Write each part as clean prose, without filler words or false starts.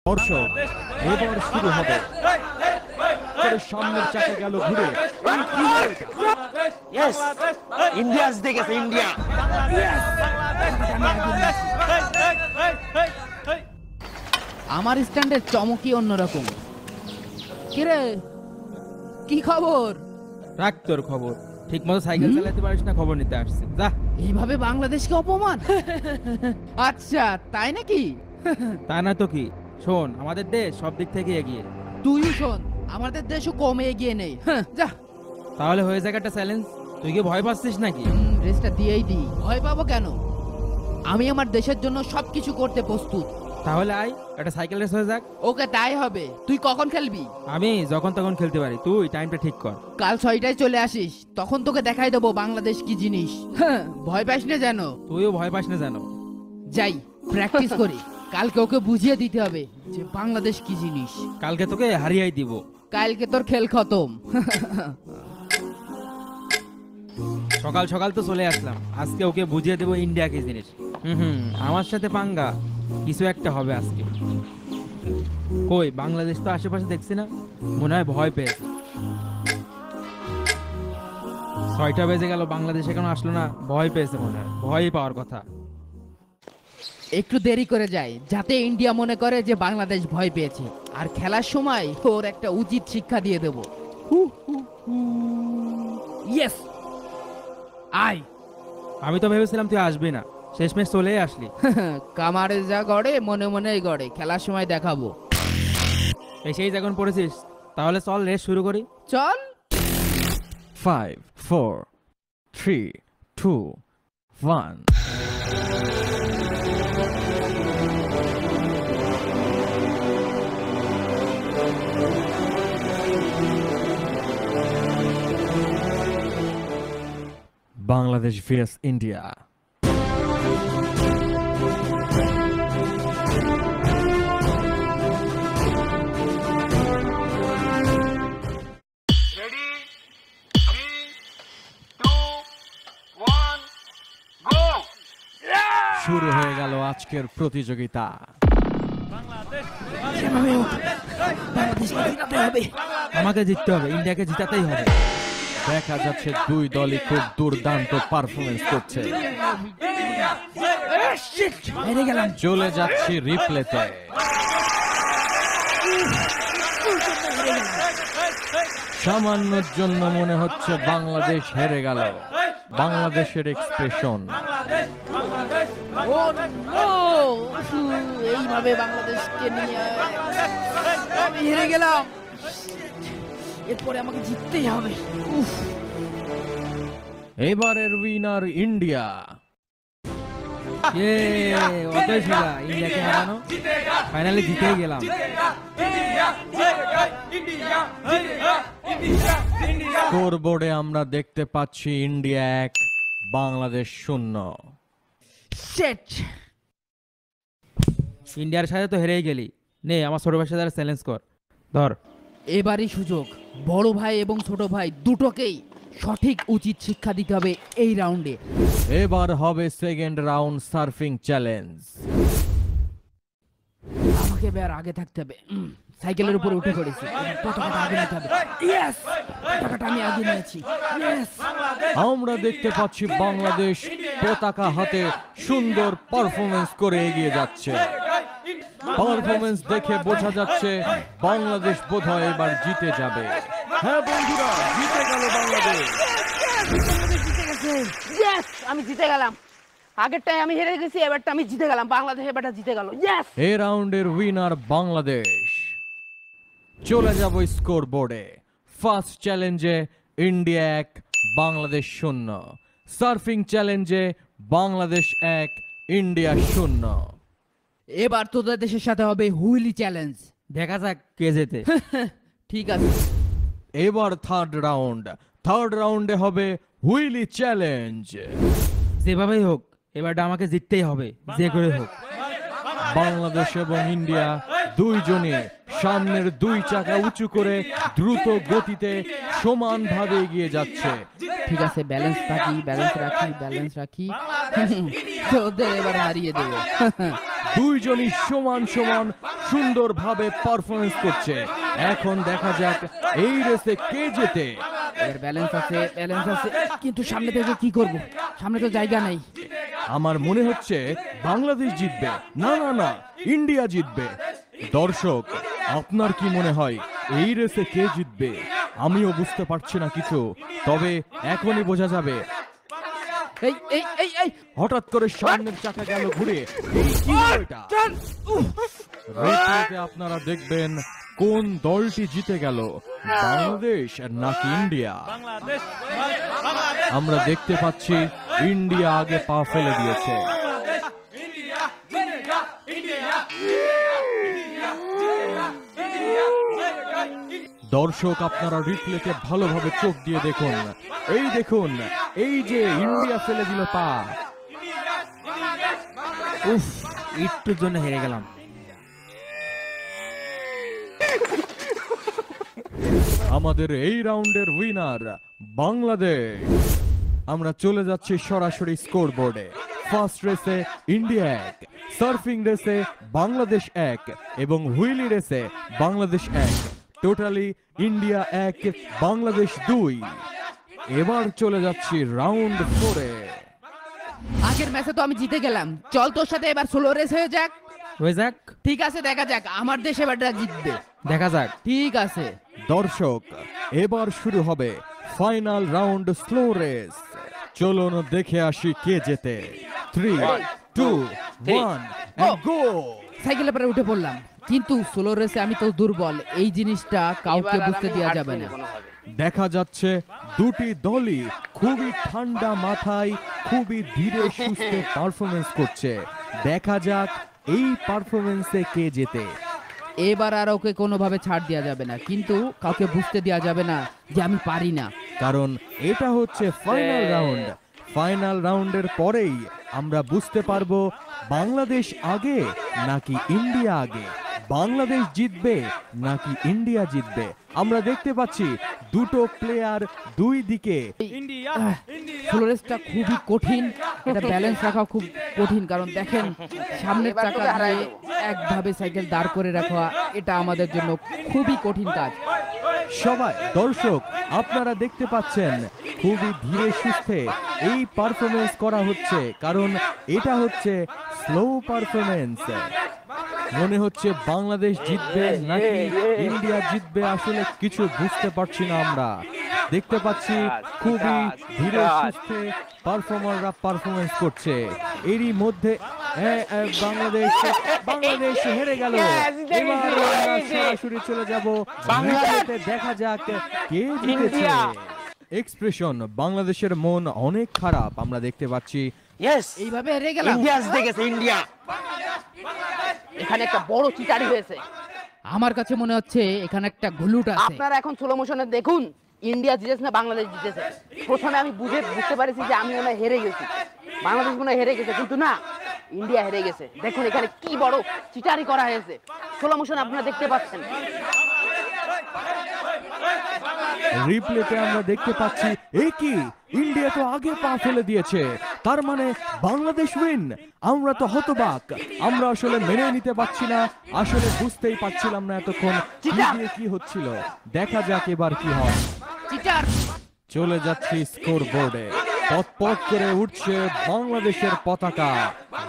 দর্শক এবার শুরু হবে সামনের চাকা গেল ঘুরে ইন্ডিয়াস দেখেছে ইন্ডিয়া আমার স্ট্যান্ডের চমকই অন্যরকম। কিরে কি খবর? রাখ তোর খবর, ঠিক মতো সাইকেল চালাতে পারিস না, খবর নিতে আসছি। যা। এইভাবে বাংলাদেশকে অপমান? আচ্ছা তাই নাকি? তা না তো কি, শোন আমাদের দেশ সব দিক থেকে এগিয়ে। তুই শোন আমাদের দেশও কমে এগিয়ে নেই। যা তাহলে হয়ে যাক একটা চ্যালেঞ্জ। তুই কি ভয় পাচ্ছিস নাকি? রেসটা দিয়েই দি, ভয় পাবো কেন? আমি আমার দেশের জন্য সবকিছু করতে প্রস্তুত। তাহলে আয় একটা সাইকেল রেস হয়ে যাক। ওকে তাই হবে। তুই কখন খেলবি? আমি যখন তখন খেলতে পারি, তুই টাইমটা ঠিক কর। কাল 6টায় চলে আসিস, তখন তোকে দেখাই দেবো বাংলাদেশ কি জিনিস। ভয় পাস না যেন। তুইও ভয় পাস না জানো। যাই প্র্যাকটিস করি, কালকে ওকে বুঝিয়ে দিতে হবে যে বাংলাদেশ কি জিনিস। কালকে তোকে হারিয়েই দিব। কালকে তোর খেল খতম। সকাল সকাল তো চলে আসলাম, আজকে ওকে বুঝিয়ে দেবো ইন্ডিয়া কি জিনিস। আমার সাথে পাঙ্গা, কিছু একটা হবে আজকে। কই বাংলাদেশ তো আশেপাশে দেখছি না, মনে হয় ভয় পেয়েছে। 6টা বেজে গেল, বাংলাদেশ এখনো আসলো না, ভয় পেয়েছে মনে হয়। ভয়ই পাওয়ার কথা। একটু দেরি করে যায় যাতে ইন্ডিয়া মনে করে যে বাংলাদেশ ভয় পেয়েছে, আর খেলার সময় ওর একটা উচিত শিক্ষা দিয়ে দেব। Yes I. আমি তো ভেবেছিলাম তুই আসবি না, শেষমেশ চলেই আসলি। কামারে যা গড়ে মনে মনেই গড়ে, খেলার সময় দেখাবো। এই সেই যখন পড়েছিস, তাহলে চল রেস শুরু করি। চল। 5 4 3 2 1 বাংলাদেশ vs ইন্ডিয়া। শুরু হয়ে গেল আজকের প্রতিযোগিতা। আমাকে জিততে হবে, ইন্ডিয়াকে জিতাতেই হবে। দেখা যাচ্ছে দুই দলই খুব দুর্দান্ত পারফরমেন্স করছে। চলে যাচ্ছি রিপ্লেতে। সামান্যর জন্য মনে হচ্ছে বাংলাদেশ হেরে গেল। বাংলাদেশের এক্সপ্রেশন। এইভাবে বাংলাদেশকে নিয়ে আমি হেরে গেলাম। এরপরে আমাকে জিততেই হবে। এবারের উইনার ইন্ডিয়া। ইন্ডিয়াকে হারানো, ফাইনালি জিতেই গেলাম। স্কোর বোর্ডে আমরা দেখতে পাচ্ছি ইন্ডিয়া 1 বাংলাদেশ 0। ইন্ডিয়ার সাথে তো হেরেই গেলি, নে আমার ছোট ভাইয়ের সাথে চ্যালেঞ্জ কর। ধর এবারই সুযোগ, বড় ভাই এবং ছোট ভাই দুটোকেই সঠিক উচিত শিক্ষা দিতে হবে এই রাউন্ডে। এবার হবে সেকেন্ড রাউন্ড সার্ফিং চ্যালেঞ্জ। আমাকে এবার আগে থাকতে হবে। সাইকেলের উপরে উঠে পড়েছি, পতাকাটা আগে নিতে হবে। ইয়েস, পতাকাটা আমি আগে নিয়েছি। ইয়েস। আমরা দেখতে পাচ্ছি বাংলাদেশ পতাকা হাতে সুন্দর পারফরমেন্স করে এগিয়ে যাচ্ছে। পারফরমেন্স দেখে বোঝা যাচ্ছে বাংলাদেশ বোধহয় এবার জিতে যাবে। হ্যাঁ বন্ধুরা, জিতে গেল বাংলাদেশ। ইয়েস, আমি জিতে গেলাম। আগেরটাই আমি হেরে গেছি, এবারটা আমি জিতে গেলাম। বাংলাদেশ এবারটা জিতে গেল। ইয়েস। এই রাউন্ডের উইনার বাংলাদেশ। চলে যাব স্কোর বোর্ডে। ফার্স্ট চ্যালেঞ্জে ইন্ডিয়া 1 বাংলাদেশ 0। সার্ফিং চ্যালেঞ্জে বাংলাদেশ 1 ইন্ডিয়া 0। এবার তোদের দেশের সাথে হবে হুইলি চ্যালেঞ্জ। দেখা যাক কে জেতে। ঠিক আছে। এবার থার্ড রাউন্ডে হবে হুইলি চ্যালেঞ্জ। যেভাবেই হোক এবারটা আমাকে জিততেই হবে, যে করে হোক। বাংলাদেশ এবং ইন্ডিয়া দুইজনে সামনের দুই চাকা উঁচু করে দ্রুত গতিতে সমানভাবে এগিয়ে যাচ্ছে। ঠিক আছে, ব্যালেন্স রাখি। তোদের এবার হারিয়ে দেবো। দুইজনই সমান সমান সুন্দরভাবে পারফরমেন্স করছে। এখন দেখা যাক এই রেসে কে জেতে। এর ব্যালেন্স আছে কিন্তু সামনে থেকে কি করব, সামনে তো জায়গা নেই। আমার মনে হচ্ছে বাংলাদেশ জিতবে। না না না, ইন্ডিয়া জিতবে। দর্শক, আপনার কি মনে হয় এই রেসে কে জিতবে? আমিও বুঝতে পারছি না কিছু, তবে এখনই বোঝা যাবে। এই এই এই এই হঠাৎ করে সামনের চাকা গেল ঘুরে। এই কি হলো এটা? রেসে আপনারা দেখবেন কোন দলটি জিতে গেল, বাংলাদেশ নাকি ইন্ডিয়া। আমরা দেখতে পাচ্ছি ইন্ডিয়া আগে পা ফেলে দিয়েছে। দর্শক, আপনারা রিপ্লেতে ভালোভাবে চোখ দিয়ে দেখুন। এই দেখুন, এই যে ইন্ডিয়া ফেলে দিল পা। উফ, একটুর জন্য হেরে গেলাম। আমাদের এই রাউন্ডের উইনার বাংলাদেশ। আমরা চলে যাচ্ছি সরাসরি স্কোর বোর্ডে। ফার্স্ট রেসে ইন্ডিয়া 1, সার্ফিং রেসে বাংলাদেশ 1 এবং হুইলি রেসে বাংলাদেশ 1। Totally India 1, Bangladesh 2। এবার চলে যাচ্ছি রাউন্ড 4-এ। আগের ম্যাচে তো আমি জিতে গেলাম, চল তোর সাথে এবার সোলো রেস হয়ে যাক। হয়ে যাক, ঠিক আছে, দেখা যাক আমার দেশ এবারটা জিতবে। দেখা যাক। ঠিক আছে। দর্শক, এবার শুরু হবে ফাইনাল রাউন্ড স্লো রেস। চলুন দেখে আসি কে জেতে। 3, 2, 1 and go! সাইকেলের পরে উঠে পড়লাম, কিন্তু সোলো রেসে আমি তো দুর্বল, এই জিনিসটা কাউকে এবার বুঝতে আমি দেওয়া হারছি যাবে না। কোনোভাবে। দেখা যাচ্ছে দুটি দলই খুবই ঠান্ডা মাথায় খুবই ধীরে সুস্থে পারফরমেন্স করছে। দেখা যাক এই পারফরমেন্সে কে জেতে। এবার আর ওকে কোনোভাবে ছাড় দেওয়া যাবে না, কিন্তু কাউকে বুঝতে দেওয়া যাবে না যে আমি পারি না। কারণ এটা হচ্ছে ফাইনাল রাউন্ড। ফাইনাল রাউন্ডের পরেই আমরা বুঝতে পারবো বাংলাদেশ আগে নাকি ইন্ডিয়া আগে, বাংলাদেশ জিতবে নাকি ইন্ডিয়া জিতবে। আমরা দেখতে পাচ্ছি দুটো প্লেয়ার দুই দিকে। সোলো রেসটা খুবই কঠিন, এটা ব্যালেন্স রাখা খুব কঠিন, কারণ দেখেন সামনের এবার চাকা তোকে হারাই দিয়ে দেবো। একভাবে সাইকেল দাঁড় করে রাখা, এটা আমাদের জন্য খুবই কঠিন কাজ। সবাই দর্শক, আপনারা দেখতে পাচ্ছেন খুবই ধীরে সুস্থে এই পারফরমেন্স করা হচ্ছে, কারণ এটা হচ্ছে স্লো পারফরমেন্স। মনে হচ্ছে বাংলাদেশ জিতবে নাকি ইন্ডিয়া জিতবে, আসলে কিছু বুঝতে পারছি না। আমরা দেখতে পাচ্ছি খুবই ধীরে সুস্থে পারফর্মাররা পারফরমেন্স করছে। এরই মধ্যে বাংলাদেশ হেরে গেল। এবার আমরা সরাসরি চলে যাব রিপ্লেতে, দেখা যাক কে জিতেছে। এক্সপ্রেশন, বাংলাদেশের মন অনেক খারাপ আমরা দেখতে পাচ্ছি। ইয়েস, এইভাবে হেরে গেলাম। ইন্ডিয়া জিতে গেছে, ইন্ডিয়া। এখানে একটা বড় চিটারি হয়েছে। আমার কাছে মনে হচ্ছে এখানে একটা ঘুলুট আছে। আপনারা এখন স্লো মোশনে দেখুন ইন্ডিয়া জিতেছে না বাংলাদেশ জিতেছে। প্রথমে আমি বুঝতে পারছি যে আমি মনে হয় হেরে গেছি, বাংলাদেশ মনে হয় হেরে গেছে, কিন্তু না, ইন্ডিয়া হেরে গেছে। দেখুন এখানে কি বড় চিটারি করা হয়েছে, স্লো মোশনে আপনারা দেখতে পাচ্ছেন। রিপ্লেতে আমরা দেখতে পাচ্ছি এ কি, ইন্ডিয়া তো আগে পা ফেলে দিয়েছে, তার মানে বাংলাদেশ উইন। আমরা তো হতবাক, আমরা আসলে মেনে নিতে পারছি না, আসলে বুঝতেই পারছিলাম না এতক্ষণ কি দিয়ে কি হচ্ছিল। দেখা যাক এবার কি হয়। চিটার। চলে যাচ্ছি স্কোর বোর্ডে, পট করে উঠছে বাংলাদেশের পতাকা।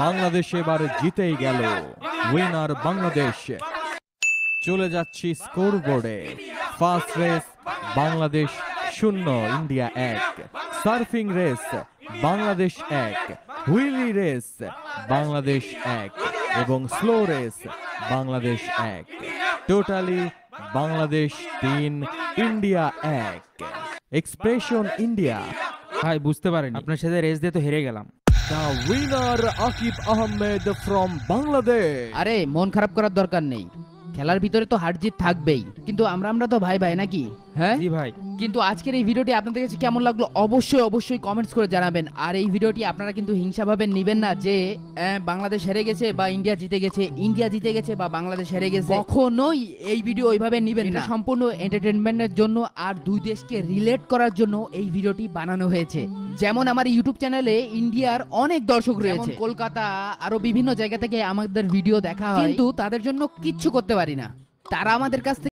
বাংলাদেশ এবার জিতেই গেল, উইনার বাংলাদেশ। চলে যাচ্ছি স্কোর বোর্ডে। First race Bangladesh 0, India 1, surfing race Bangladesh 1, wheelie race Bangladesh 1 এবং slow race Bangladesh 1। Totally Bangladesh 3, India 1। Expression India. ভাই বুঝতে পারিনি, আপনার সাথে রেস দিয়ে তো হেরে গেলাম। The winner Akib Ahmed from Bangladesh. আরে মন খারাপ করার দরকার নেই, খেলার ভিতরে তো হার জিত থাকবেই, কিন্তু আমরা তো ভাই ভাই নাকি? হ্যাঁ জি ভাই। কিন্তু আজকের এই ভিডিওটি আপনাদের কাছে কেমন লাগলো অবশ্যই কমেন্টস করে জানাবেন। আর এই ভিডিওটি আপনারা কিন্তু হিংসাভাবে নেবেন না যে বাংলাদেশ হেরে গেছে বা ইন্ডিয়া জিতে গেছে, ইন্ডিয়া জিতে গেছে বা বাংলাদেশ হেরে গেছে, কখনোই এই ভিডিও ওইভাবে নেবেন না। সম্পূর্ণ এন্টারটেইনমেন্টের জন্য আর দুই দেশকে রিলেট করার জন্য এই ভিডিওটি বানানো হয়েছে। যেমন আমার ইউটিউব চ্যানেলে ইন্ডিয়ার অনেক দর্শক রয়েছে, কলকাতা আরো বিভিন্ন জায়গা থেকে আমাদের ভিডিও দেখা হয়, কিন্তু তাদের জন্য কিচ্ছু করতে পারি না। তারা আমাদের কাছ থেকে